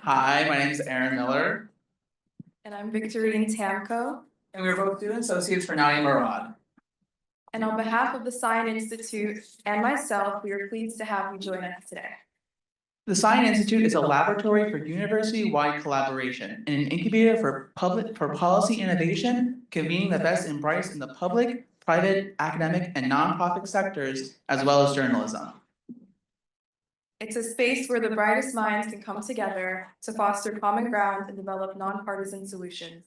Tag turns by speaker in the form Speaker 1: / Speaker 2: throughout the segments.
Speaker 1: Hi, my name is Aaron Miller,
Speaker 2: And I'm Victorine Tamko.
Speaker 1: and we're both student associates for Nadia Murad.
Speaker 2: And on behalf of the Sine Institute and myself, we are pleased to have you join us today.
Speaker 1: The Sine Institute is a laboratory for university-wide collaboration and an incubator for policy innovation, convening the best and brightest in the public, private, academic, and nonprofit sectors, as well as journalism.
Speaker 2: It's a space where the brightest minds can come together to foster common ground and develop nonpartisan solutions.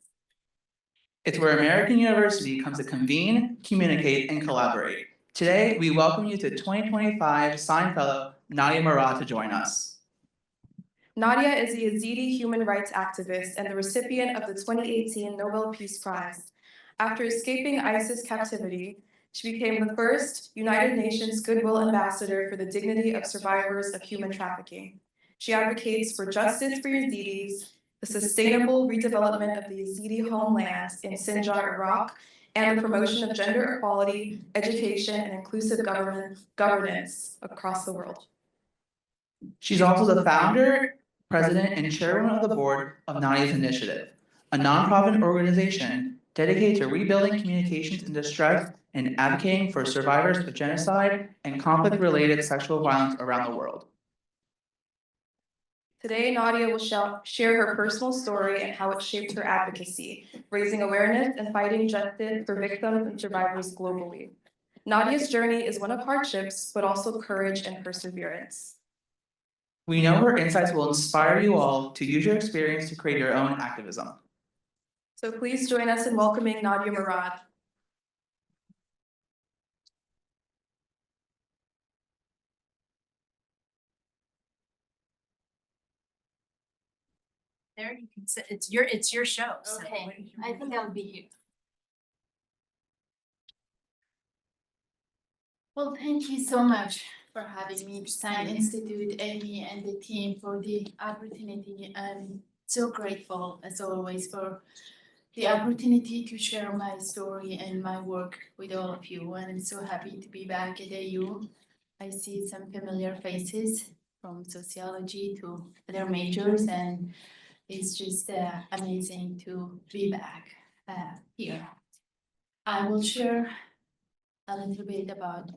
Speaker 1: It's where American University comes to convene, communicate, and collaborate. Today, we welcome you to 2025 Sine Fellow Nadia Murad to join us.
Speaker 2: Nadia is a Yazidi human rights activist and the recipient of the 2018 Nobel Peace Prize. After escaping ISIS captivity, she became the first United Nations Goodwill Ambassador for the dignity of survivors of human trafficking. She advocates for justice for Yazidis, the sustainable redevelopment of the Yazidi homelands in Sinjar, Iraq, and the promotion of gender equality, education, and inclusive governance across the world.
Speaker 1: She's also the founder, president, and chairwoman of the board of Nadia's Initiative, a nonprofit organization dedicated to rebuilding communications in distress and advocating for survivors of genocide and conflict-related sexual violence around the world.
Speaker 2: Today, Nadia will share her personal story and how it shaped her advocacy, raising awareness and fighting justice for victims and survivors globally. Nadia's journey is one of hardships, but also courage and perseverance.
Speaker 1: We know her insights will inspire you all to use your experience to create your own activism.
Speaker 2: So please join us in welcoming Nadia Murad.
Speaker 3: There you can sit. It's your show.
Speaker 4: Okay, so I think I'll be here. Well, thank you so much for having me, Sine Institute, Amy, and the team for the opportunity. I'm so grateful, as always, for the opportunity to share my story and my work with all of you. And I'm so happy to be back at AU. I see some familiar faces from sociology to other majors, and it's just amazing to be back here. I will share a little bit about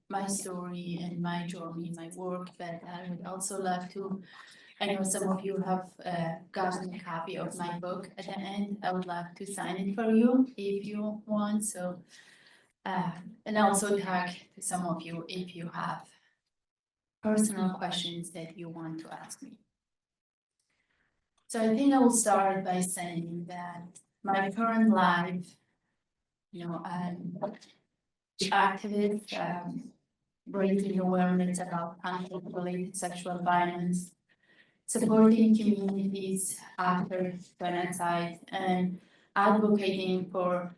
Speaker 4: my story and my journey, my work, but I would also love to, I know some of you have gotten a copy of my book at the end. I would love to sign it for you if you want. So, and also talk to some of you if you have personal questions that you want to ask me. So I think I will start by saying that my current life, I'm an activist, raising awareness about conflict-related sexual violence, supporting communities after genocide, and advocating for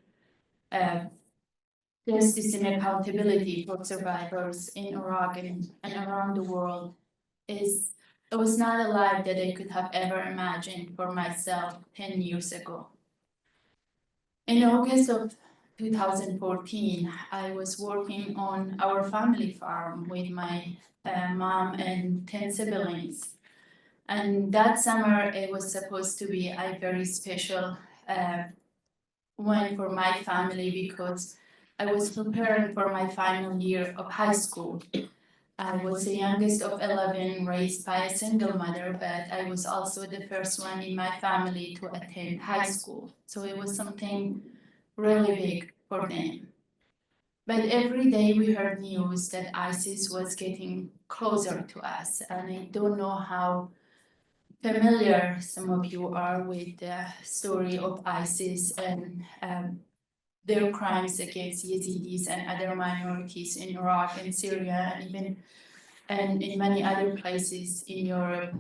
Speaker 4: justice and accountability for survivors in Iraq and around the world. It was not a life that I could have ever imagined for myself 10 years ago. In August of 2014, I was working on our family farm with my mom and 10 siblings. And that summer, it was supposed to be a very special one for my family because I was preparing for my final year of high school. I was the youngest of 11, raised by a single mother, but I was also the first one in my family to attend high school. So it was something really big for them. But every day we heard news that ISIS was getting closer to us, and I don't know how familiar some of you are with the story of ISIS and their crimes against Yazidis and other minorities in Iraq and Syria and even and in many other places in Europe.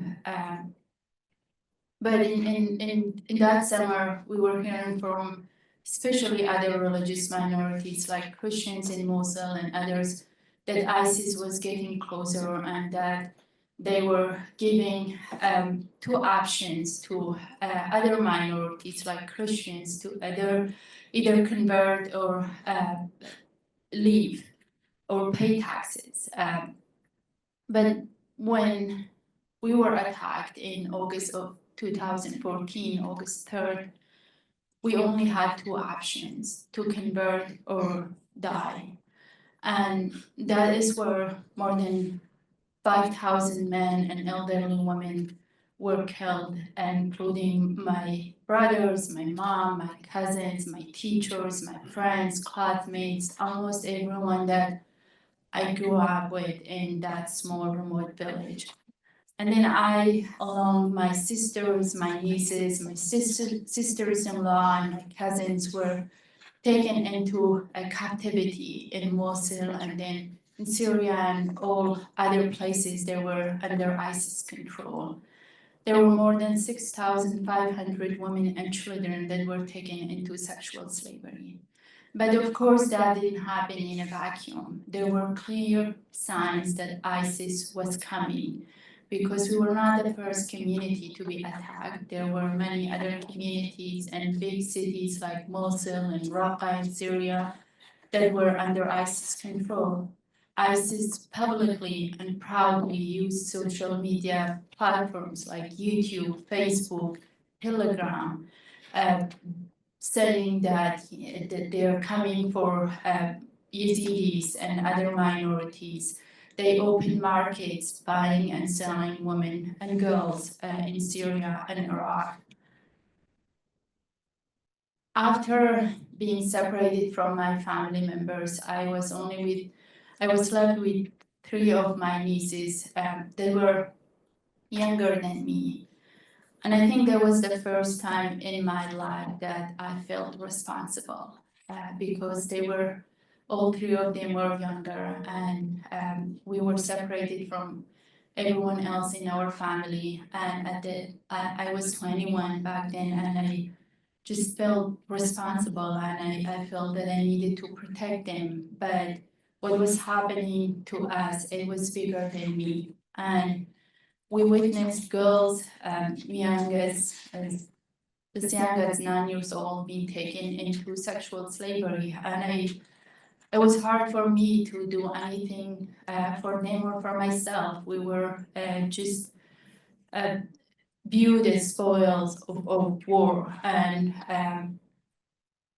Speaker 4: But in that summer, we were hearing from especially other religious minorities like Christians in Mosul and others that ISIS was getting closer and that they were giving two options to other minorities like Christians to either convert or leave or pay taxes. But when we were attacked in August of 2014, August 3rd, we only had two options: to convert or die. And that is where more than 5,000 men and elderly women were killed, including my brothers, my mom, my cousins, my teachers, my friends, classmates, almost everyone that I grew up with in that small remote village. And then I, along my sisters, my nieces, my sisters-in-law, and my cousins were taken into a captivity in Mosul and then in Syria and all other places that were under ISIS control. There were more than 6,500 women and children that were taken into sexual slavery. But of course, that didn't happen in a vacuum. There were clear signs that ISIS was coming, because we were not the first community to be attacked. There were many other communities and big cities like Mosul and Raqqa in Syria that were under ISIS control. ISIS publicly and proudly used social media platforms like YouTube, Facebook, Telegram, saying that they're coming for Yazidis and other minorities. They opened markets buying and selling women and girls in Syria and Iraq. After being separated from my family members, I was left with three of my nieces that were younger than me. And I think that was the first time in my life that I felt responsible, because all three of them were younger, and we were separated from everyone else in our family. And I was 21 back then, and I just felt responsible, and I felt that I needed to protect them. But what was happening to us, it was bigger than me. And we witnessed girls young as 9 years old being taken into sexual slavery, and it was hard for me to do anything for them or for myself. We were just viewed as spoils of war, and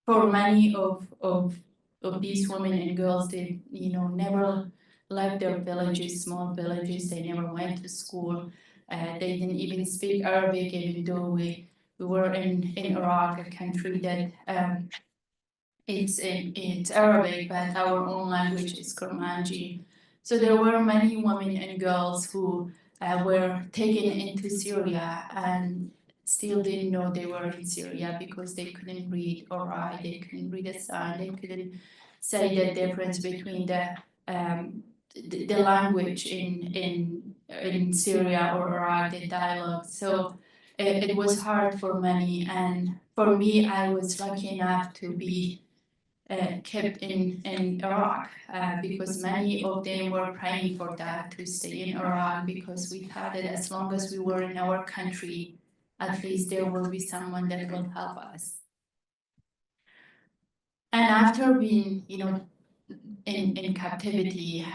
Speaker 4: for many of these women and girls, they never left their villages, small villages. They never went to school. They didn't even speak Arabic, even though we were in Iraq, a country that it's Arabic, but our own language is Kurmanji. So there were many women and girls who were taken into Syria and still didn't know they were in Syria because they couldn't read or write, they couldn't read a sign, they couldn't say the difference between the language in Syria or Iraq, the dialogue. So it was hard for many, and for me, I was lucky enough to be kept in Iraq, because many of them were praying for that, to stay in Iraq, because we thought that as long as we were in our country, at least there will be someone that will help us. And after being, in captivity,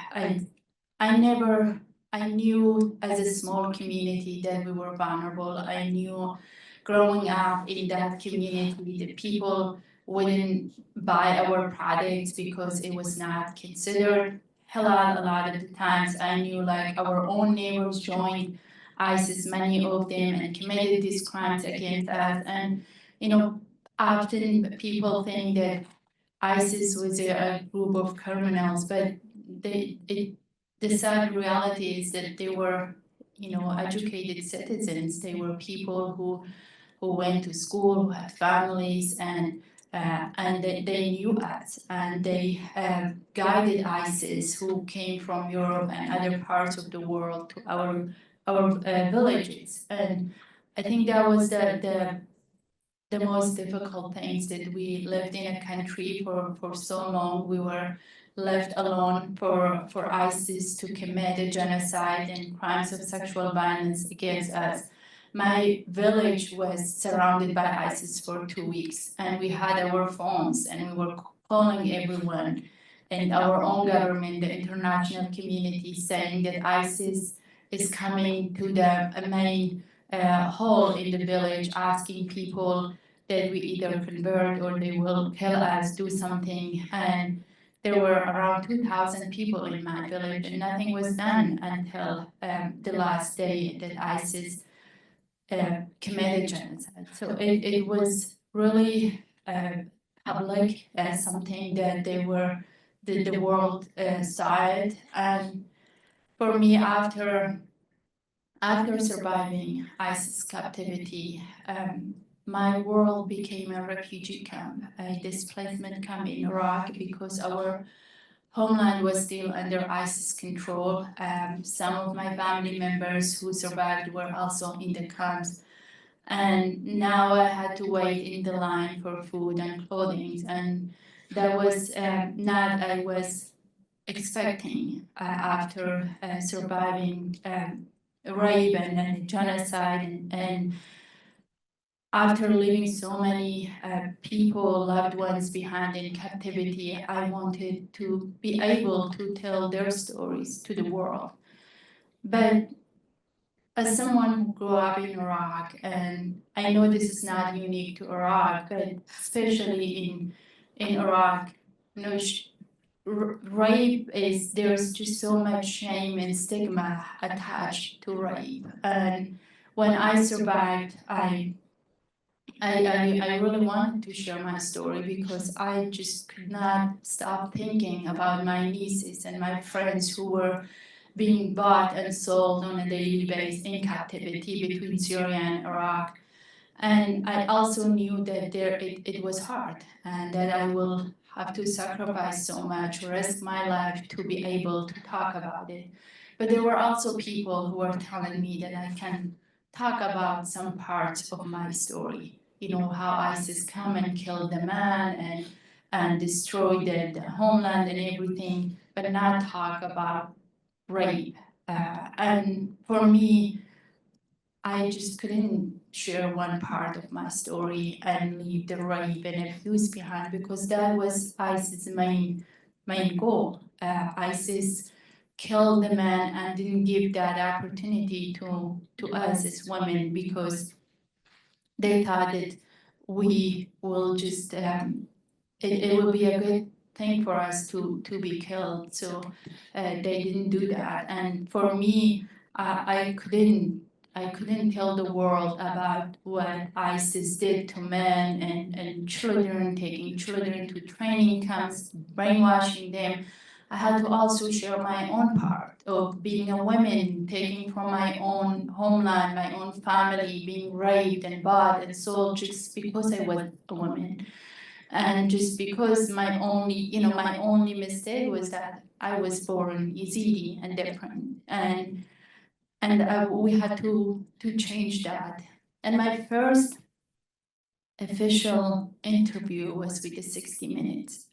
Speaker 4: I knew as a small community that we were vulnerable. I knew growing up in that community, the people wouldn't buy our products because it was not considered halal a lot of the times. I knew like our own neighbors joined ISIS, many of them, and committed these crimes against us. And, often people think that ISIS was a group of criminals, but the sad reality is that they were, educated citizens. They were people who went to school, who had families, and they knew us, and they guided ISIS, who came from Europe and other parts of the world, to our villages. And I think that was the most difficult things, that we lived in a country for so long. We were left alone for ISIS to commit a genocide and crimes of sexual violence against us. My village was surrounded by ISIS for 2 weeks, and we had our phones, and we were calling everyone and our own government, the international community, saying that ISIS is coming to the main hall in the village, asking people that we either convert or they will kill us, do something. And there were around 2,000 people in my village, and nothing was done until the last day that ISIS committed genocide. So it was really public, something that the world saw it. And for me, after surviving ISIS captivity, my world became a refugee camp, a displacement camp in Iraq, because our homeland was still under ISIS control. Some of my family members who survived were also in the camps. And now I had to wait in the line for food and clothing. And that was not I was expecting after surviving rape and genocide, and after leaving so many people, loved ones behind in captivity, I wanted to be able to tell their stories to the world. But as someone who grew up in Iraq, and I know this is not unique to Iraq, but especially in Iraq, you know, rape is, there's just so much shame and stigma attached to rape. And when I survived, I really wanted to share my story because I just could not stop thinking about my nieces and my friends who were being bought and sold on a daily basis in captivity between Syria and Iraq. And I also knew that it was hard and that I will have to sacrifice so much, risk my life to be able to talk about it. But there were also people who were telling me that I can talk about some parts of my story. You know, how ISIS come and killed the man and destroyed the homeland and everything, but not talk about rape. And for me, I just couldn't share one part of my story and leave the rape and abuse behind, because that was ISIS' main goal. ISIS killed the man and didn't give that opportunity to us as women, because they thought that we will just it will be a good thing for us to be killed. So they didn't do that. And for me, I couldn't tell the world about what ISIS did to men and children, taking children to training camps, brainwashing them. I had to also share my own part of being a woman, taking from my own homeland, my own family, being raped and bought and sold just because I was a woman. And just because my only mistake was that I was born Yazidi and different. And we had to change that. And my first official interview was with the 60 Minutes.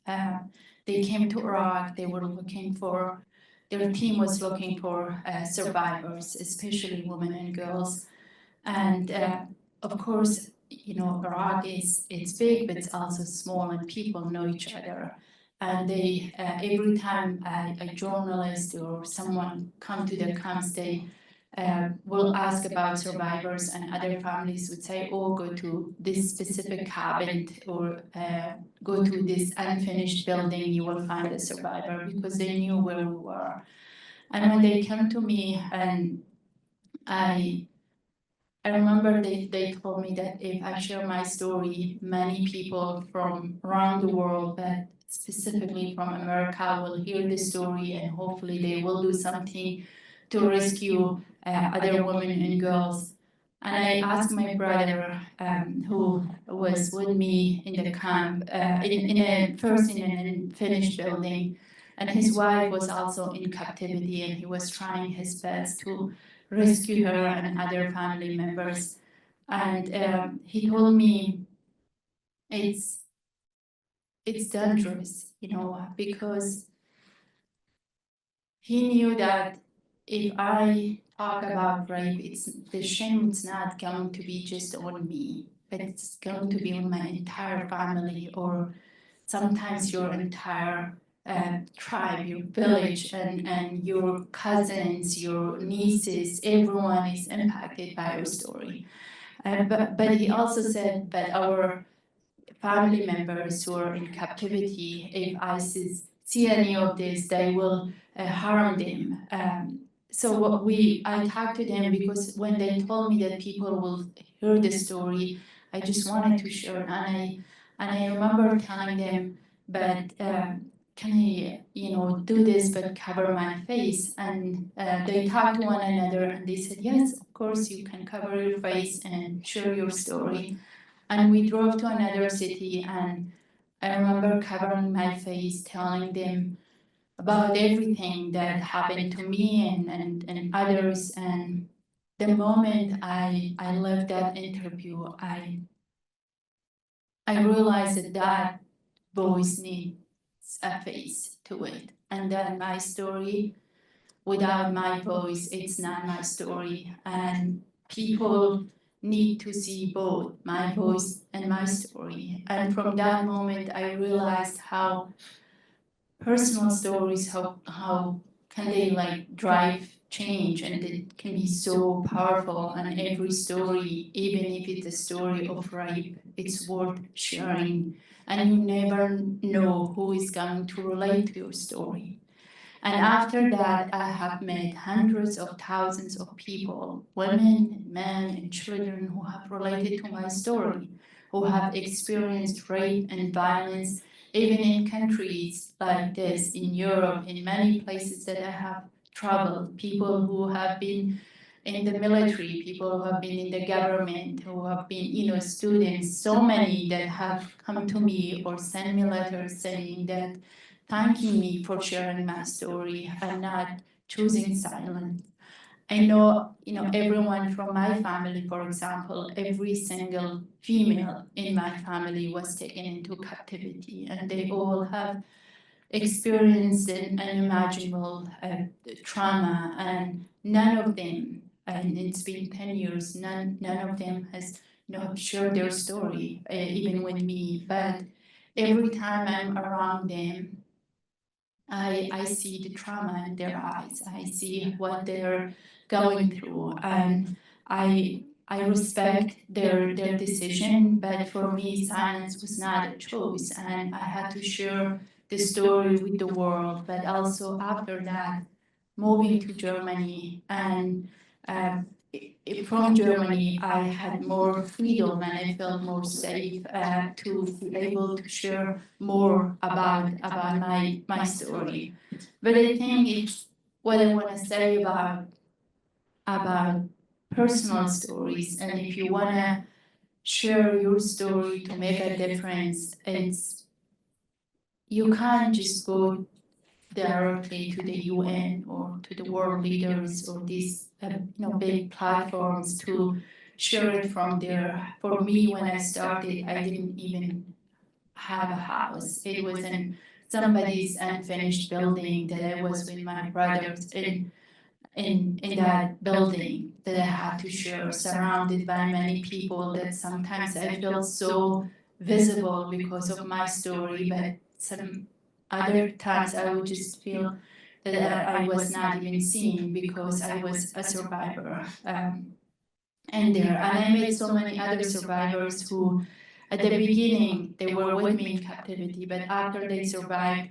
Speaker 4: They came to Iraq. They were looking for, their team was looking for survivors, especially women and girls. And of course, you know, Iraq it's big, but it's also small, and people know each other. And they every time a journalist or someone come to the camps, they will ask about survivors, and other families would say, "Oh, go to this specific cabin or go to this unfinished building. You will find a survivor," because they knew where we were. And when they came to me, and I remember they told me that if I share my story, many people from around the world, but specifically from America, will hear the story, and hopefully they will do something to rescue other women and girls. And I asked my brother, who was with me in the camp, first in an unfinished building, and his wife was also in captivity, and he was trying his best to rescue her and other family members. And he told me it's dangerous, you know, because he knew that if I talk about rape, the shame is not going to be just on me, but it's going to be on my entire family, or sometimes your entire tribe, your village, and your cousins, your nieces, everyone is impacted by your story. But he also said, but our family members who are in captivity, if ISIS see any of this, they will harm them. So I talked to them because when they told me that people will hear the story, I just wanted to share, and I remember telling them, but can I, do this but cover my face? And they talked to one another and they said, yes, of course you can cover your face and share your story. And we drove to another city, and I remember covering my face, telling them about everything that happened to me and others. And the moment I left that interview, I realized that voice needs a face to it, and that my story, without my voice, it's not my story. And people need to see both my voice and my story. And from that moment, I realized how personal stories, how can they like drive change, and it can be so powerful. And every story, even if it's a story of rape, it's worth sharing. And you never know who is going to relate to your story. And after that, I have met hundreds of thousands of people, women, men, and children who have related to my story, who have experienced rape and violence, even in countries like this, in Europe, in many places that I have traveled, people who have been in the military, people who have been in the government, who have been, students, so many that have come to me or sent me letters saying that thanking me for sharing my story and not choosing silence. I know, everyone from my family, for example, every single female in my family was taken into captivity, and they all have experienced an unimaginable trauma, and none of them, and it's been 10 years, none of them has, shared their story, even with me. But every time I'm around them, I see the trauma in their eyes. I see what they're going through, and I respect their decision. But for me, silence was not a choice, and I had to share the story with the world. But also after that, moving to Germany, and um, from Germany, I had more freedom and I felt more safe to be able to share more about my story. But I think it's what I want to say about personal stories, and if you want to share your story to make a difference, it's you can't just go directly to the UN or to the world leaders or these big platforms to share it from there. For me, when I started, I didn't even have a house. It was in somebody's unfinished building that I was with my brothers in that building that I had to share, surrounded by many people that sometimes I felt so visible because of my story, but some other times I would just feel that I was not even seen because I was a survivor. And I met so many other survivors who, at the beginning, they were with me in captivity, but after they survived,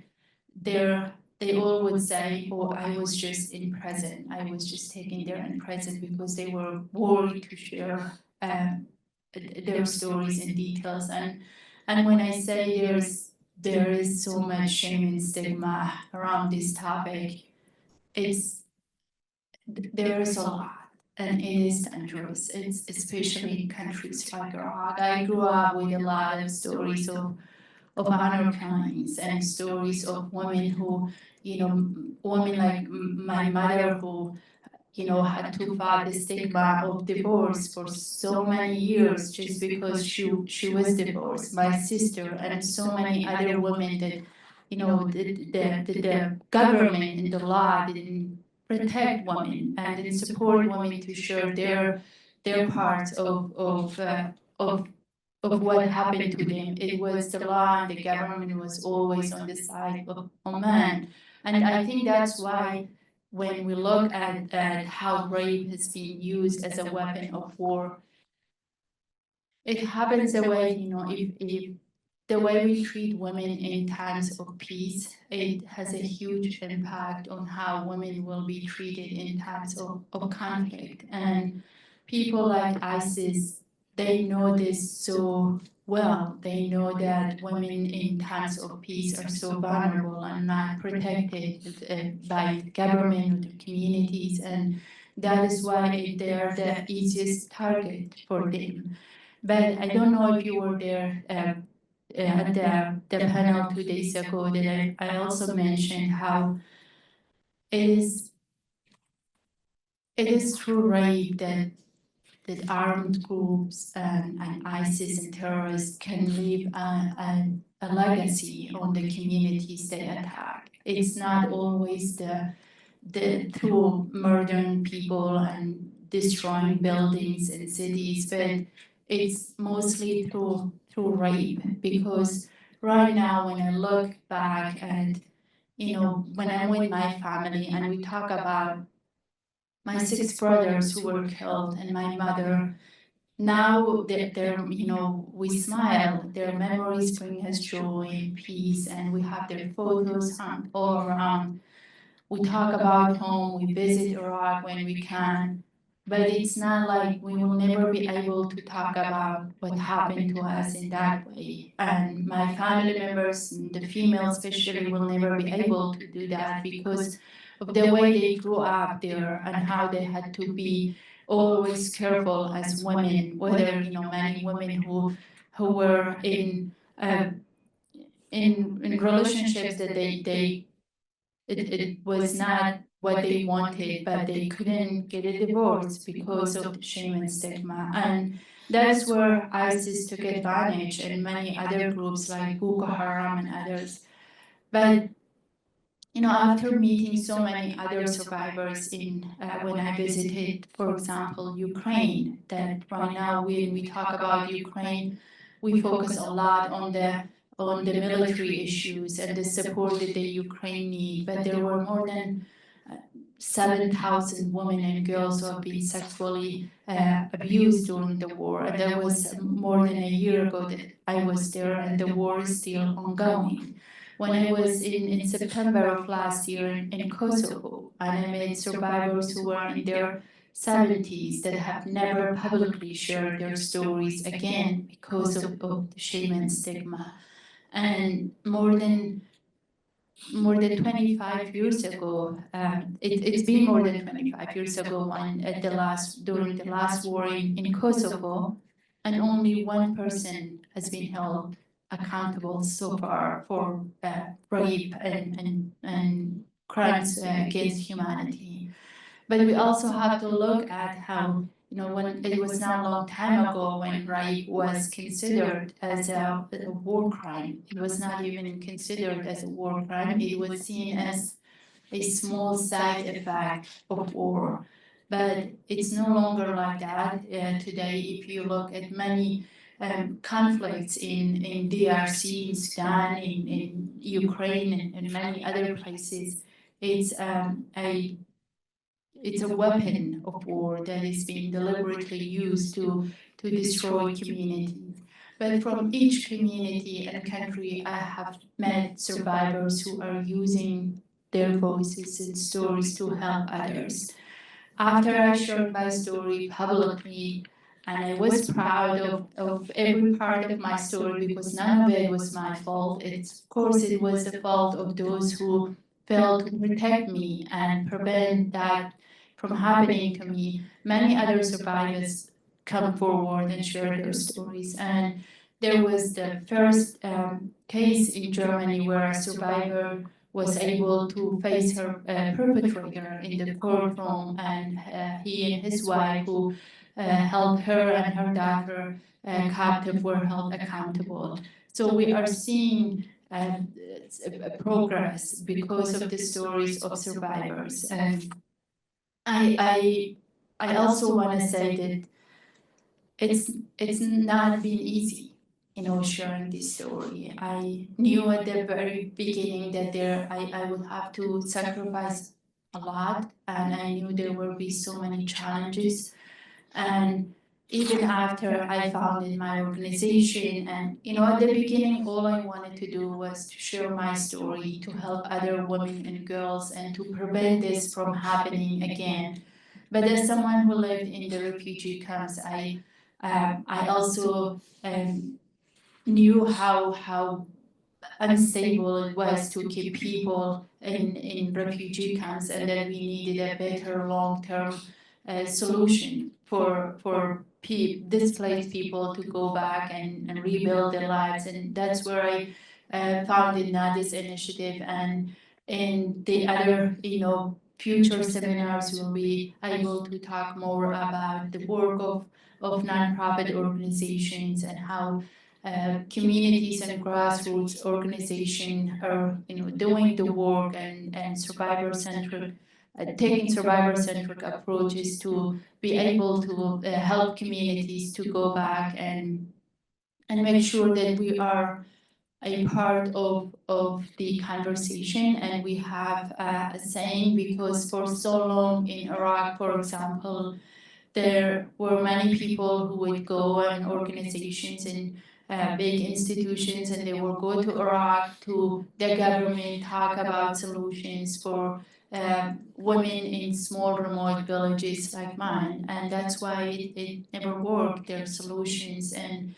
Speaker 4: they all would say, "Oh, I was just in prison. I was just taken there in prison," because they were worried to share their stories and details. And when I say there is so much shame and stigma around this topic, it's there is a lot. And it is dangerous. It's especially in countries like Iraq. I grew up with a lot of stories of honor killings and stories of women who, women like my mother who, had to fight the stigma of divorce for so many years just because she was divorced. My sister and so many other women that, the government and the law didn't protect women and didn't support women to share their parts of of what happened to them. It was the law and the government was always on the side of men. And I think that's why when we look at how rape has been used as a weapon of war, it happens the way, if the way we treat women in times of peace, it has a huge impact on how women will be treated in times of conflict. And people like ISIS, they know this so well. They know that women in times of peace are so vulnerable and not protected by government or the communities. And that is why they are the easiest target for them. But I don't know if you were there at the panel 2 days ago that I also mentioned how it is through rape that armed groups and ISIS and terrorists can leave a legacy on the communities they attack. It's not always the through murdering people and destroying buildings and cities, but it's mostly through rape. Because right now, when I look back and when I'm with my family and we talk about my 6 brothers who were killed and my mother, now we smile. Their memories bring us joy and peace, and we have their photos hung all around. We talk about home, we visit Iraq when we can, but it's not like we will never be able to talk about what happened to us in that way. And my family members, the females especially, will never be able to do that because of the way they grew up there and how they had to be always careful as women, whether many women who were in relationships that it was not what they wanted, but they couldn't get a divorce because of the shame and stigma. And that is where ISIS took advantage, and many other groups like Boko Haram and others. But after meeting so many other survivors when I visited, for example, Ukraine, that right now when we talk about Ukraine, we focus a lot on the military issues and the support that the Ukraine need. But there were more than 7,000 women and girls who have been sexually abused during the war. And that was more than a year ago that I was there, and the war is still ongoing. When I was in September of last year in Kosovo, and I met survivors who were in their 70s that have never publicly shared their stories again because of the shame and stigma. And more than 25 years ago, it's been more than 25 years ago during the last war in Kosovo, and only one person has been held accountable so far for rape and crimes against humanity. But we also have to look at how, when it was not a long time ago when rape was considered as a war crime. It was not even considered as a war crime. It was seen as a small side effect of war. But it's no longer like that today. If you look at many conflicts in DRC, in Sudan, in Ukraine, and many other places, it's a weapon of war that is being deliberately used to destroy communities. But from each community and country, I have met survivors who are using their voices and stories to help others. After I shared my story publicly, and I was proud of every part of my story because none of it was my fault. Of course, it was the fault of those who failed to protect me and prevent that from happening to me. Many other survivors come forward and share their stories. And there was the first case in Germany where a survivor was able to face her perpetrator in the courtroom, and he and his wife, who held her and her daughter captive, were held accountable. So we are seeing progress because of the stories of survivors. And I also want to say that it's not been easy. sharing this story. I knew at the very beginning that I would have to sacrifice a lot, and I knew there would be so many challenges. And even after I founded my organization, and at the beginning, all I wanted to do was to share my story, to help other women and girls, and to prevent this from happening again. But as someone who lived in the refugee camps, I also knew how unstable it was to keep people in refugee camps, and that we needed a better long-term solution for displaced people to go back and rebuild their lives. And that's where I founded Nadia's initiative, and in the other future seminars we'll be able to talk more about the work of nonprofit organizations and how communities and grassroots organizations are doing the work, and survivor-centric taking survivor-centric approaches to be able to help communities to go back and make sure that we are a part of the conversation, and we have a saying, because for so long in Iraq, for example, there were many people who would go, and organizations and big institutions, and they will go to Iraq, to the government, talk about solutions for women in small remote villages like mine. And that's why it never worked, their solutions, and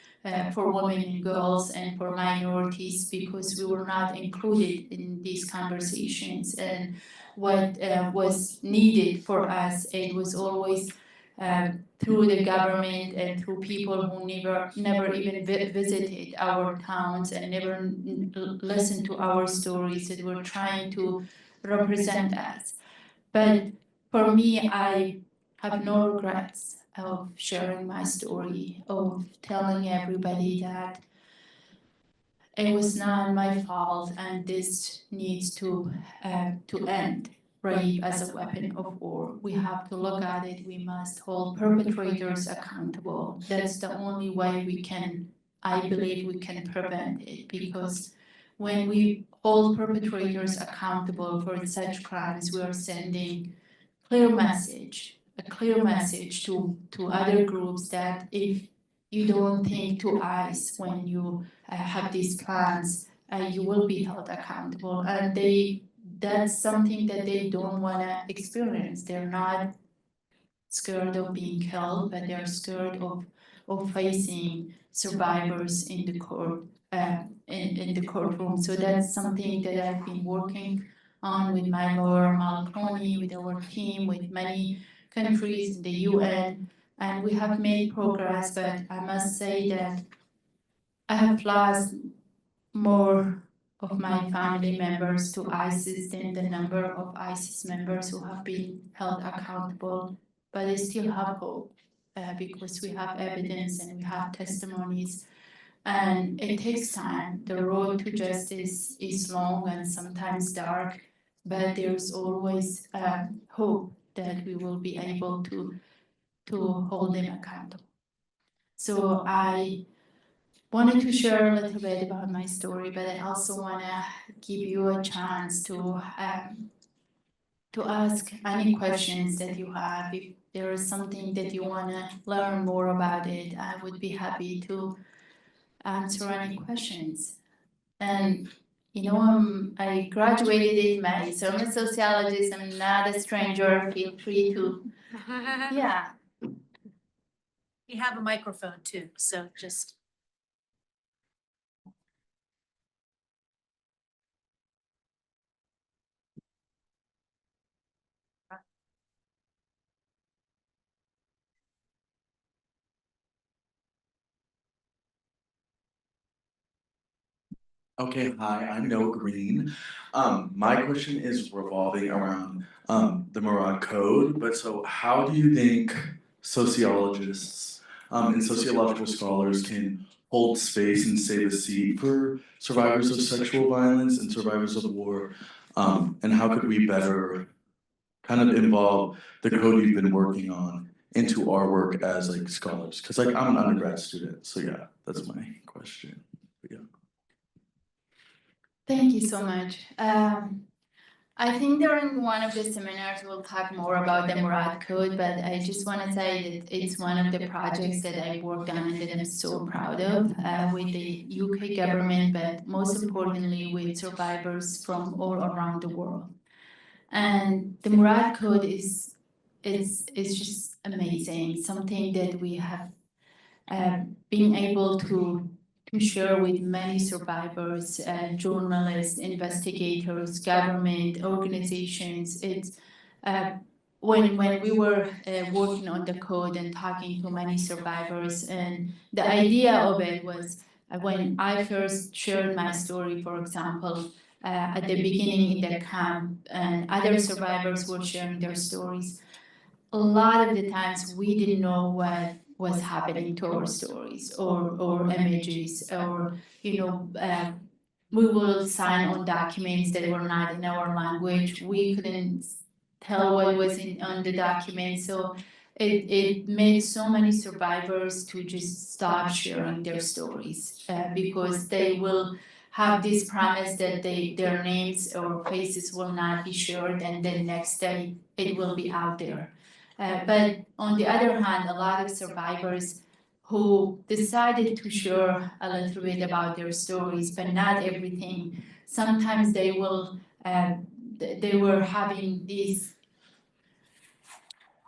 Speaker 4: for women and girls and for minorities, because we were not included in these conversations. And what was needed for us, it was always through the government and through people who never even visited our towns and never listened to our stories, that were trying to represent us. But for me, I have no regrets of sharing my story, of telling everybody that it was not my fault, and this needs to end. Rape as a weapon of war. We have to look at it. We must hold perpetrators accountable. That's the only way we can, I believe, we can prevent it, because when we hold perpetrators accountable for such crimes, we are sending a clear message to other groups, that if you don't think twice when you have these plans, you will be held accountable. And that's something that they don't want to experience. They're not scared of being killed, but they're scared of facing survivors in the court, in the courtroom. So that's something that I've been working on with my lawyer Malconi, with our team, with many countries in the UN, and we have made progress. But I must say that I have lost more of my family members to ISIS than the number of ISIS members who have been held accountable. But I still have hope, because we have evidence and we have testimonies. And it takes time. The road to justice is long and sometimes dark, but there's always hope that we will be able to hold them accountable. So I wanted to share a little bit about my story, but I also want to give you a chance to ask any questions that you have. If there is something that you want to learn more about it, I would be happy to answer any questions. And I graduated in May, so I'm a sociologist. I'm not a stranger. Feel free to, yeah.
Speaker 3: You have a microphone too, so just.
Speaker 5: Okay, hi, I'm Noah Green. My question is revolving around the Murad Code, but so how do you think sociologists and sociological scholars can hold space and save a seat for survivors of sexual violence and survivors of war? And how could we better kind of involve the code you've been working on into our work as like scholars? Because like I'm an undergrad student, so yeah, that's my question. But yeah.
Speaker 4: Thank you so much. I think during one of the seminars, we'll talk more about the Murad Code, but I just want to say that it's one of the projects that I worked on and that I'm so proud of with the UK government, but most importantly with survivors from all around the world. And the Murad Code is just amazing, something that we have been able to share with many survivors, journalists, investigators, government organizations. It's when we were working on the code and talking to many survivors, and the idea of it was when I first shared my story, for example, at the beginning in the camp, and other survivors were sharing their stories. A lot of the times we didn't know what was happening to our stories or images or we will sign on documents that were not in our language. We couldn't tell what was on the document. So it made so many survivors to just stop sharing their stories because they will have this promise that their names or faces will not be shared, and then next day it will be out there. But on the other hand, a lot of survivors who decided to share a little bit about their stories, but not everything. Sometimes they will, they were having these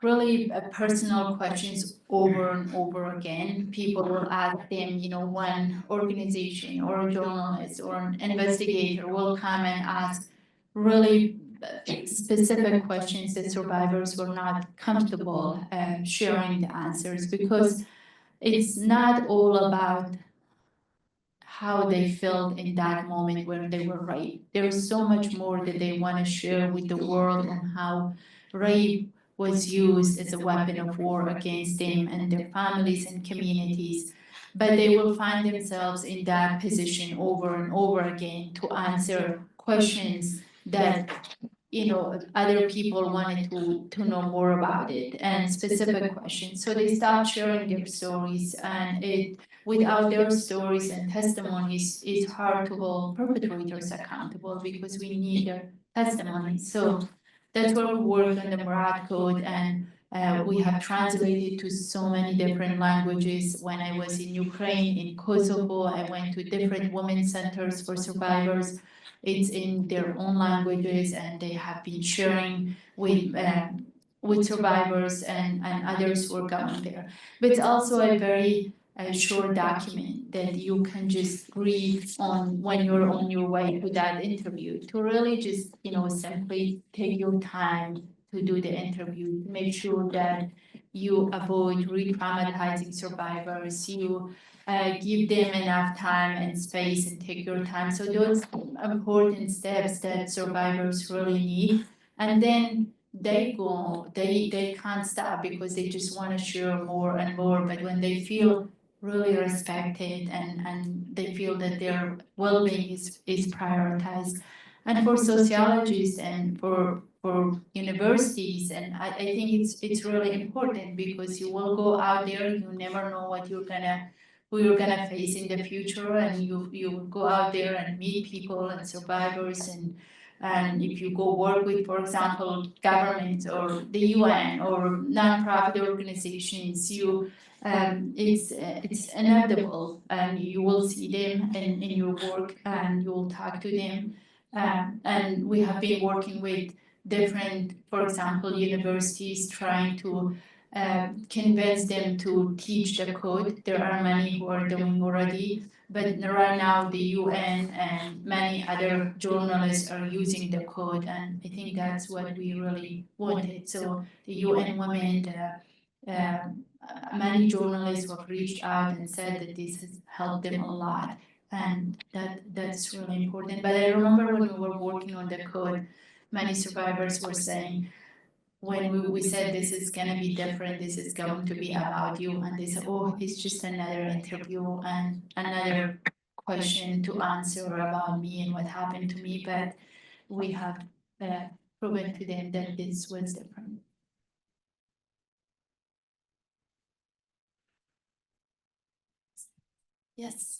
Speaker 4: really personal questions over and over again. People will ask them, one organization or a journalist or an investigator will come and ask really specific questions that survivors were not comfortable sharing the answers, because it's not all about how they felt in that moment when they were raped. There's so much more that they want to share with the world on how rape was used as a weapon of war against them and their families and communities. But they will find themselves in that position over and over again to answer questions that other people wanted to know more about it, and specific questions. So they stopped sharing their stories, and without their stories and testimonies, it's hard to hold perpetrators accountable because we need their testimonies. So that's where we work on the Murad Code, and we have translated to so many different languages. When I was in Ukraine, in Kosovo, I went to different women's centers for survivors. It's in their own languages, and they have been sharing with survivors and others who are going there. But it's also a very short document that you can just read on when you're on your way to that interview, to really just simply take your time to do the interview, to make sure that you avoid re-traumatizing survivors, you give them enough time and space and take your time. So those important steps that survivors really need. And then they go, they can't stop because they just want to share more and more. But when they feel really respected and they feel that their well-being is prioritized. And for sociologists and for universities, and I think it's really important because you will go out there, you never know who you're gonna face in the future, and you will go out there and meet people and survivors, and if you go work with, for example, governments or the UN or nonprofit organizations, it's inevitable, and you will see them in your work, and you will talk to them. And we have been working with different, for example, universities, trying to convince them to teach the code. There are many who are doing already, but right now the UN and many other journalists are using the code, and I think that's what we really wanted. So the UN women, many journalists who have reached out and said that this has helped them a lot, and that's really important. But I remember when we were working on the code, many survivors were saying, when we said this is going to be different, this is going to be about you, and they said, oh, it's just another interview and another question to answer about me and what happened to me. But we have proven to them that this was different. Yes.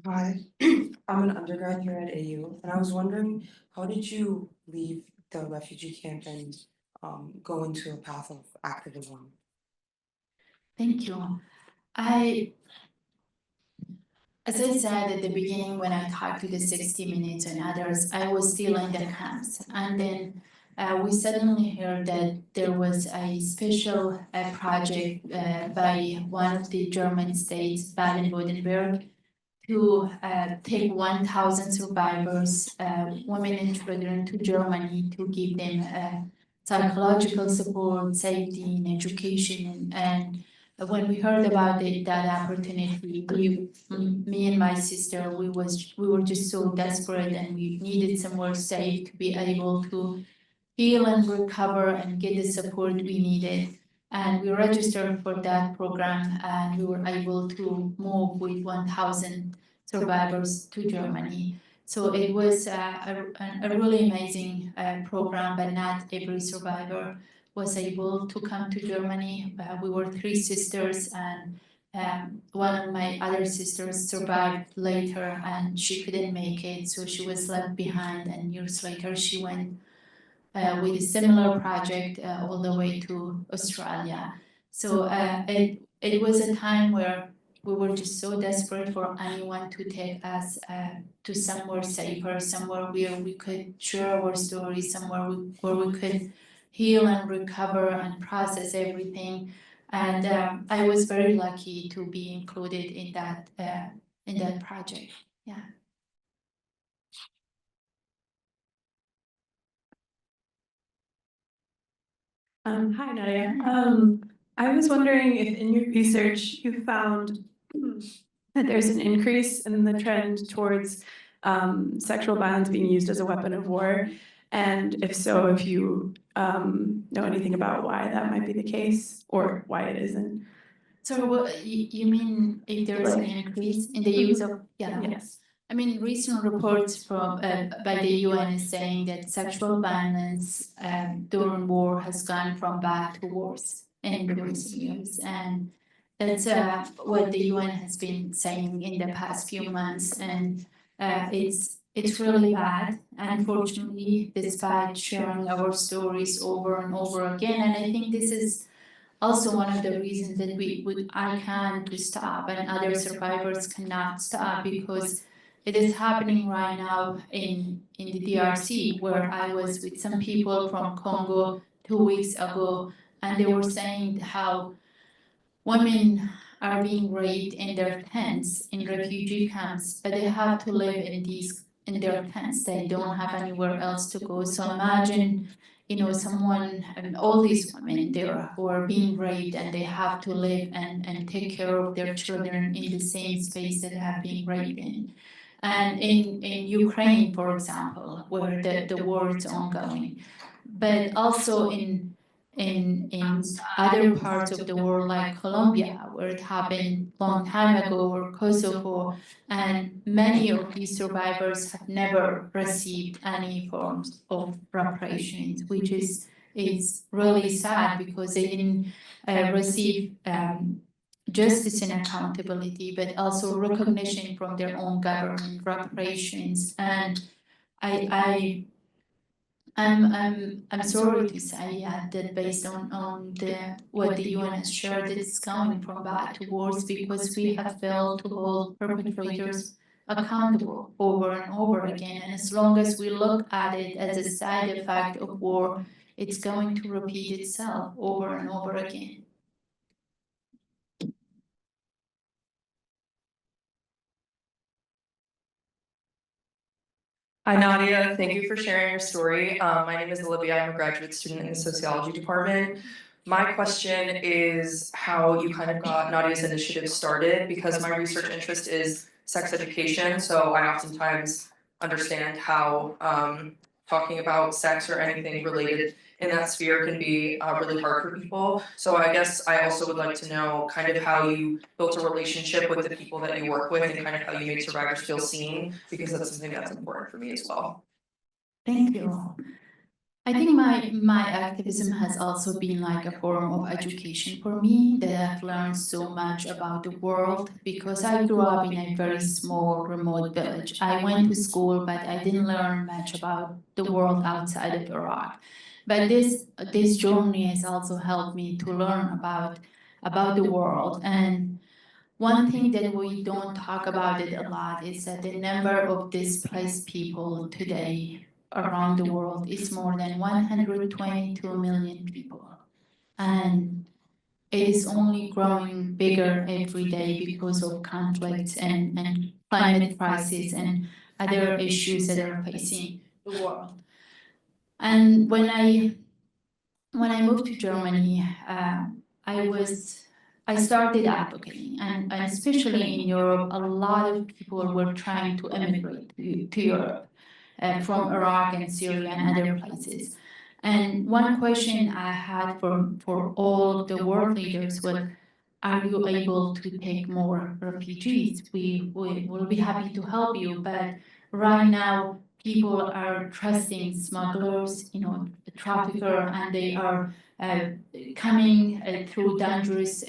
Speaker 6: Hi, I'm an undergrad here at AU, and I was wondering, how did you leave the refugee camp and go into a path of activism?
Speaker 4: Thank you. As I said at the beginning, when I talked to the 60 Minutes and others, I was still in the camps. And then we suddenly heard that there was a special project by one of the German states, Baden-Württemberg, to take 1,000 survivors, women and children, to Germany to give them psychological support, safety, and education. And when we heard about that opportunity, me and my sister, we were just so desperate, and we needed somewhere safe to be able to heal and recover and get the support we needed. And we registered for that program, and we were able to move with 1,000 survivors to Germany. So it was a really amazing program, but not every survivor was able to come to Germany. We were 3 sisters, and one of my other sisters survived later, and she couldn't make it, so she was left behind. And years later, she went with a similar project all the way to Australia. So it was a time where we were just so desperate for anyone to take us to somewhere safer, somewhere where we could share our stories, somewhere where we could heal and recover and process everything. And I was very lucky to be included in that project. Yeah.
Speaker 7: Hi Nadia. I was wondering if in your research you found that there's an increase in the trend towards sexual violence being used as a weapon of war, and if so, if you know anything about why that might be the case or why it isn't.
Speaker 4: So what you mean if there is an increase in the use of
Speaker 7: Yes.
Speaker 4: I mean, recent reports from by the UN is saying that sexual violence during war has gone from bad to worse in recent years, and that's what the UN has been saying in the past few months, and it's really bad. Unfortunately, despite sharing our stories over and over again, and I think this is also one of the reasons that I can't to stop, and other survivors cannot stop, because it is happening right now in the DRC, where I was with some people from Congo 2 weeks ago, and they were saying how women are being raped in their tents in refugee camps, but they have to live in their tents. They don't have anywhere else to go. So imagine, someone, and all these women there who are being raped, and they have to live and take care of their children in the same space that have been raped in. And in Ukraine, for example, where the war is ongoing, but also in other parts of the world, like Colombia, where it happened long time ago, or Kosovo, and many of these survivors have never received any forms of reparations, which is really sad, because they didn't receive justice and accountability, but also recognition from their own government, reparations. And I'm sorry to say that based on what the UN has shared, it's coming from bad to worse, because we have failed to hold perpetrators accountable over and over again. And as long as we look at it as a side effect of war, it's going to repeat itself over and over again.
Speaker 8: Hi Nadia, thank you for sharing your story. My name is Olivia, I'm a graduate student in the sociology department. My question is how you kind of got Nadia's initiative started, because my research interest is sex education, so I oftentimes understand how talking about sex or anything related in that sphere can be really hard for people. So I guess I also would like to know kind of how you built a relationship with the people that you work with, and kind of how you make survivors feel seen, because that's something that's important for me as well.
Speaker 4: Thank you. I think my activism has also been like a form of education for me, that I've learned so much about the world because I grew up in a very small remote village. I went to school, but I didn't learn much about the world outside of Iraq. But this journey has also helped me to learn about the world. And one thing that we don't talk about it a lot is that the number of displaced people today around the world is more than 122 million people. And it is only growing bigger every day because of conflicts and climate crisis and other issues that are facing the world. And when I moved to Germany, I started advocating, and especially in Europe, a lot of people were trying to immigrate to Europe from Iraq and Syria and other places. And one question I had for all the world leaders was, are you able to take more refugees? We will be happy to help you, but right now people are trusting smugglers, trafficker, and they are coming through dangerous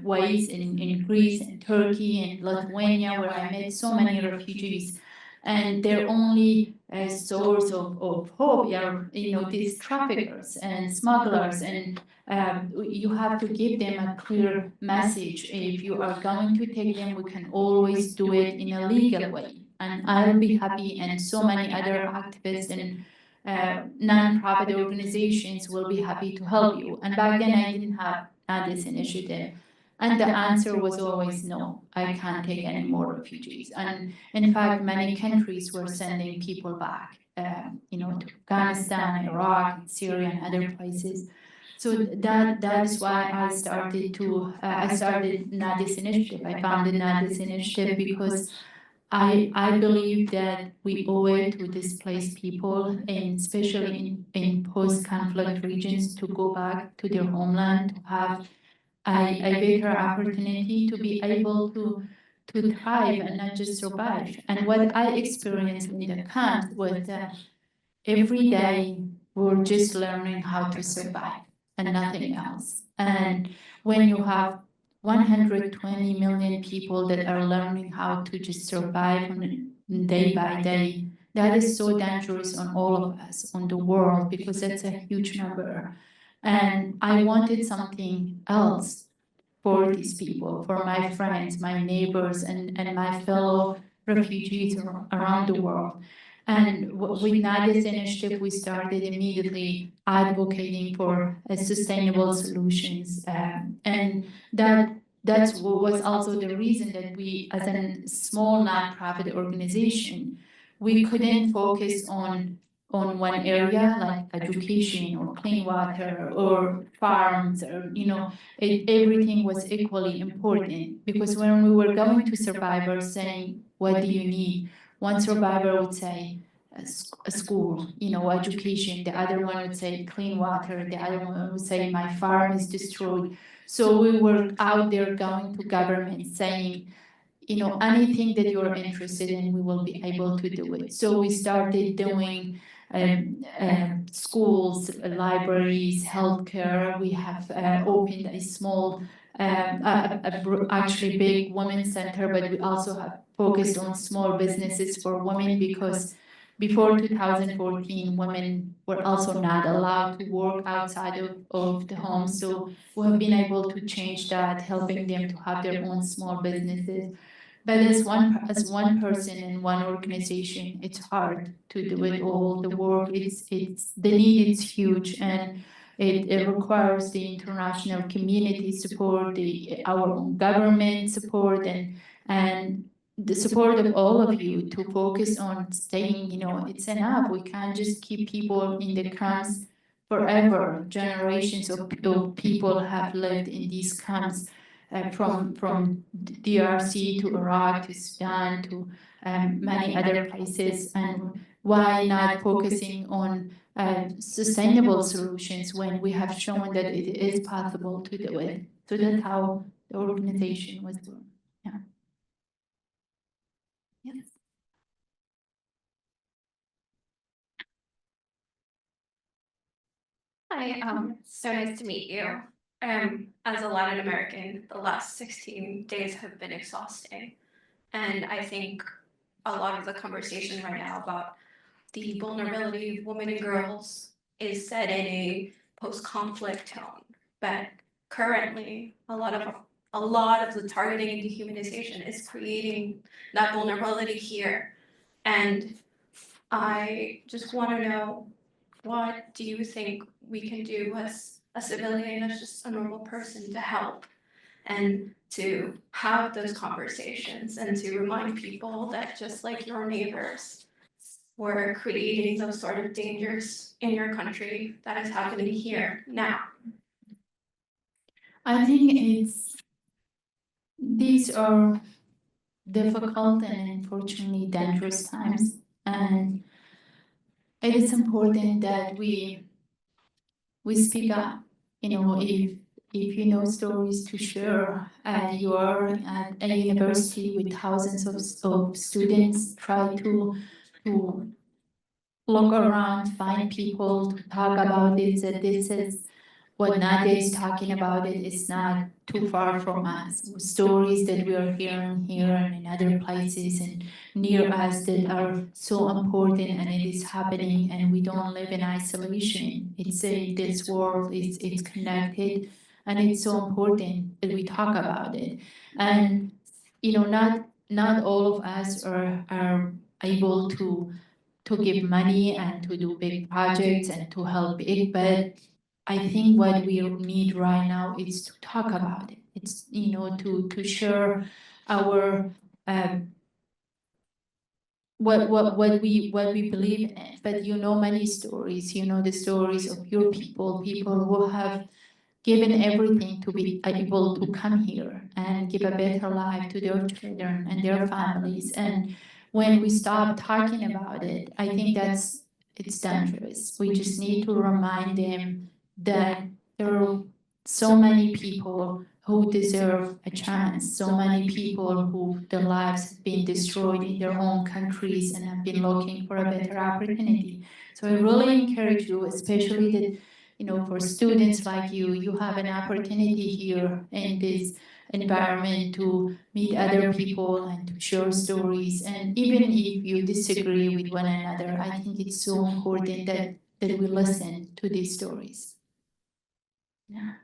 Speaker 4: ways in Greece and Turkey and Lithuania, where I met so many refugees. And their only source of hope are, these traffickers and smugglers. And you have to give them a clear message. If you are going to take them, we can always do it in a legal way. And I'll be happy, and so many other activists and non-profit organizations will be happy to help you. And back then I didn't have this initiative. And the answer was always no, I can't take any more refugees. And in fact, many countries were sending people back, to Afghanistan, Iraq, Syria, and other places. So that is why I started Nadia's initiative. I founded Nadia's initiative because I believe that we owe it to displaced people, and especially in post-conflict regions, to go back to their homeland, to have a better opportunity to be able to thrive and not just survive. And what I experienced in the camp was that every day we're just learning how to survive and nothing else. And when you have 120 million people that are learning how to just survive day by day, that is so dangerous on all of us, on the world, because that's a huge number. And I wanted something else for these people, for my friends, my neighbors, and my fellow refugees around the world. And with Nadia's initiative, we started immediately advocating for sustainable solutions. And that was also the reason that we, as a small nonprofit organization, we couldn't focus on one area like education or clean water or farms, or everything was equally important. Because when we were going to survivors saying, what do you need? One survivor would say a school, education. The other one would say clean water. The other one would say my farm is destroyed. So we were out there going to government saying, anything that you're interested in, we will be able to do it. So we started doing schools, libraries, healthcare. We have opened a small, actually big women's center, but we also have focused on small businesses for women, because before 2014, women were also not allowed to work outside of the home. So we have been able to change that, helping them to have their own small businesses. But as one person in one organization, it's hard to do it all. The work, it's the need is huge, and it requires the international community support, our own government support, and the support of all of you to focus on staying. It's enough. We can't just keep people in the camps forever. Generations of people have lived in these camps. From DRC to Iraq to Sudan to many other places, and why not focusing on sustainable solutions when we have shown that it is possible to do it? So that's how the organization was born. Yeah. Yes.
Speaker 9: Hi, so nice to meet you. As a Latin American, the last 16 days have been exhausting. And I think a lot of the conversation right now about the vulnerability of women and girls is said in a post-conflict tone. But currently, a lot of the targeting and dehumanization is creating that vulnerability here. And I just want to know, what do you think we can do as a civilian, as just a normal person, to help and to have those conversations and to remind people that just like your neighbors were creating those sort of dangers in your country, that is happening here now?
Speaker 4: I think these are difficult and unfortunately dangerous times, and it is important that we speak up. If you know stories to share, and you are at a university with thousands of students, try to look around, find people to talk about this. That this is what Nadia is talking about. It is not too far from us. Stories that we are hearing here and in other places and near us that are so important, and it is happening, and we don't live in isolation. This world it's connected, and it's so important that we talk about it. And not all of us are able to give money and to do big projects and to help big, but I think what we need right now is to talk about it. It's to share our what we believe in it. But many stories. The stories of your people who have given everything to be able to come here and give a better life to their children and their families. And when we stop talking about it, I think it's dangerous. We just need to remind them that there are so many people who deserve a chance, so many people who their lives have been destroyed in their own countries and have been looking for a better opportunity. So I really encourage you, especially that for students like you have an opportunity here in this environment to meet other people and to share stories. And even if you disagree with one another, I think it's so important that we listen to these stories. Yeah.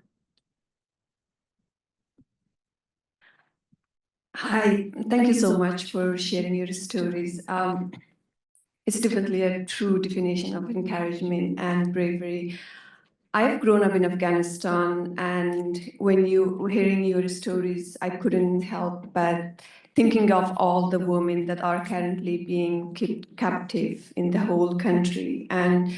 Speaker 10: Hi, thank you so much for sharing your stories. It's definitely a true definition of encouragement and bravery. I've grown up in Afghanistan, and when you hearing your stories, I couldn't help but thinking of all the women that are currently being kept captive in the whole country. And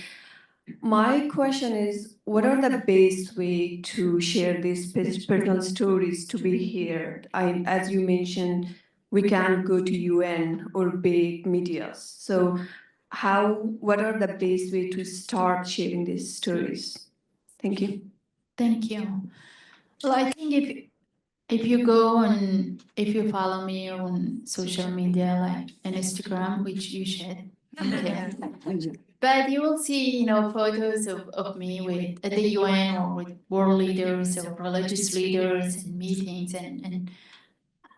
Speaker 10: my question is, what are the best way to share these personal stories to be heard? As you mentioned, we can't go to UN or big medias. So what are the best way to start sharing these stories? Thank you.
Speaker 4: Thank you. Well, I think if you follow me on social media like on Instagram, which you should, okay. But you will see, photos of me with at the UN or with world leaders or religious leaders and meetings, and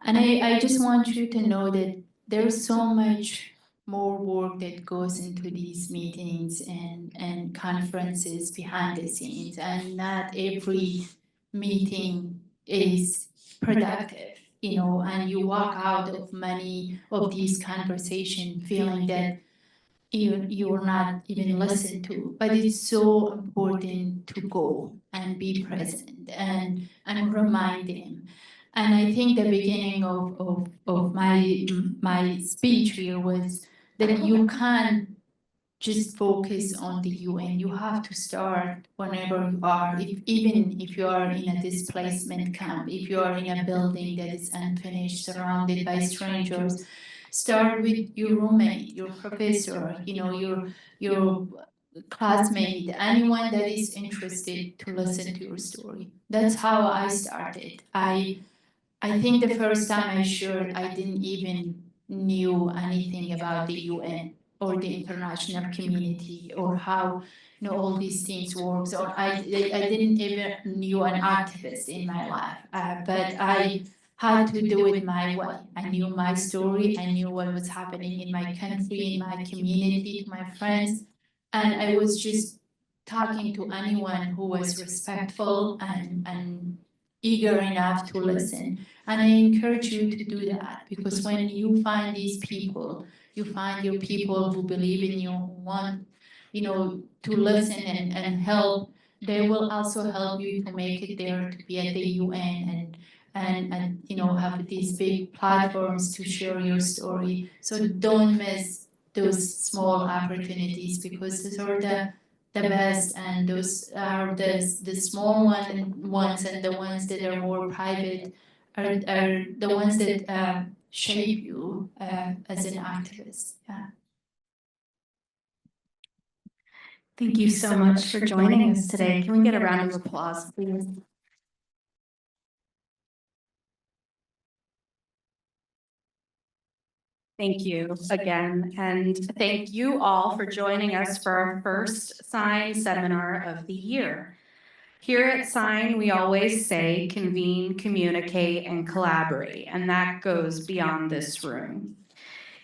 Speaker 4: I just want you to know that there's so much more work that goes into these meetings and conferences behind the scenes, and not every meeting is productive, and you walk out of many of these conversations feeling that you are not even listened to. But it's so important to go and be present and remind them. And I think the beginning of my speech here was that you can't just focus on the UN. You have to start whenever you are, even if you are in a displacement camp, if you are in a building that is unfinished, surrounded by strangers. Start with your roommate, your professor, your classmate, anyone that is interested to listen to your story. That's how I started. I think the first time I shared, I didn't even knew anything about the UN. or the international community or how all these things work. So I didn't even knew an activist in my life, but I had to do it my way. I knew my story. I knew what was happening in my country, in my community, to my friends, and I was just talking to anyone who was respectful and eager enough to listen. And I encourage you to do that, because when you find these people, you find your people who believe in you, who want, to listen and help. They will also help you to make it there, to be at the UN and have these big platforms to share your story. So don't miss those small opportunities, because those are the best, and those are the small ones, and the ones that are more private are the ones that shape you as an activist. Yeah.
Speaker 9: Thank you so much for joining us today. Can we get a round of applause, please? Thank you again, and thank you all for joining us for our first Sine seminar of the year. Here at Sine, we always say convene, communicate, and collaborate, and that goes beyond this room.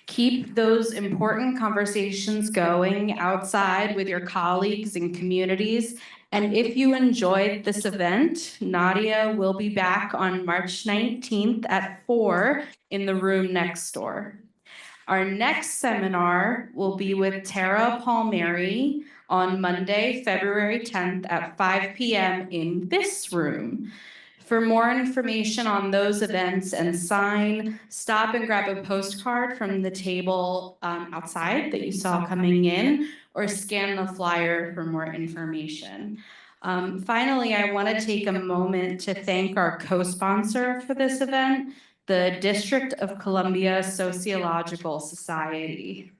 Speaker 9: Keep those important conversations going outside with your colleagues and communities. And if you enjoyed this event, Nadia will be back on March 19th at 4 in the room next door. Our next seminar will be with Tara Palmieri on Monday, February 10th at 5 p.m. in this room. For more information on those events and Sine, stop and grab a postcard from the table outside that you saw coming in, or scan the flyer for more information. Finally, I want to take a moment to thank our co-sponsor for this event, the District of Columbia Sociological Society.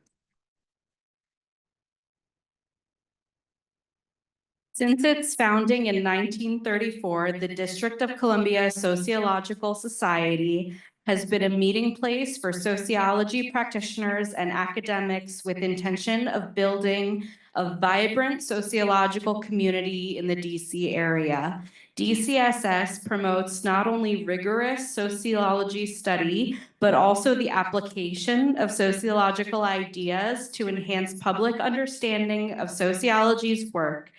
Speaker 9: Since its founding in 1934, the District of Columbia Sociological Society has been a meeting place for sociology practitioners and academics with intention of building a vibrant sociological community in the DC area. DCSS promotes not only rigorous sociology study, but also the application of sociological ideas to enhance public understanding of sociology's work.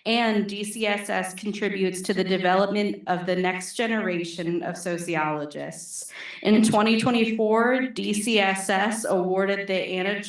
Speaker 9: And DCSS contributes to the development of the next generation of sociologists. In 2024, DCSS awarded the Anna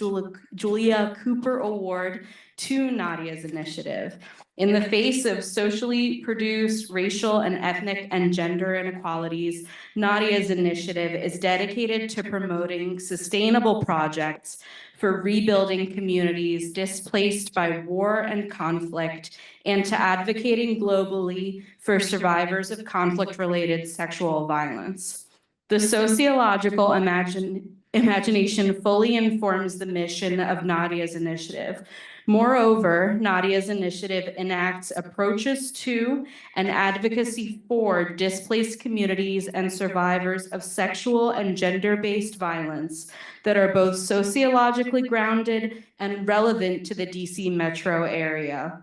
Speaker 9: Julia Cooper Award to Nadia's initiative. In the face of socially produced racial and ethnic and gender inequalities, Nadia's initiative is dedicated to promoting sustainable projects for rebuilding communities displaced by war and conflict, and to advocating globally for survivors of conflict-related sexual violence. The sociological imagination fully informs the mission of Nadia's initiative. Moreover, Nadia's initiative enacts approaches to and advocacy for displaced communities and survivors of sexual and gender-based violence that are both sociologically grounded and relevant to the DC metro area.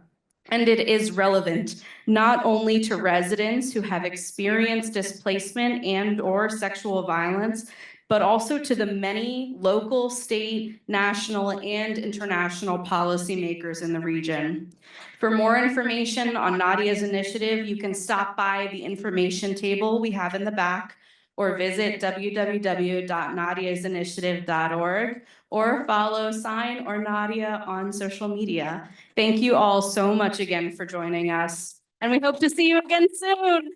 Speaker 9: And it is relevant not only to residents who have experienced displacement and/or sexual violence, but also to the many local, state, national, and international policymakers in the region. For more information on Nadia's initiative, you can stop by the information table we have in the back, or visit www.nadiasinitiative.org, or follow Sine or Nadia on social media. Thank you all so much again for joining us, and we hope to see you again soon.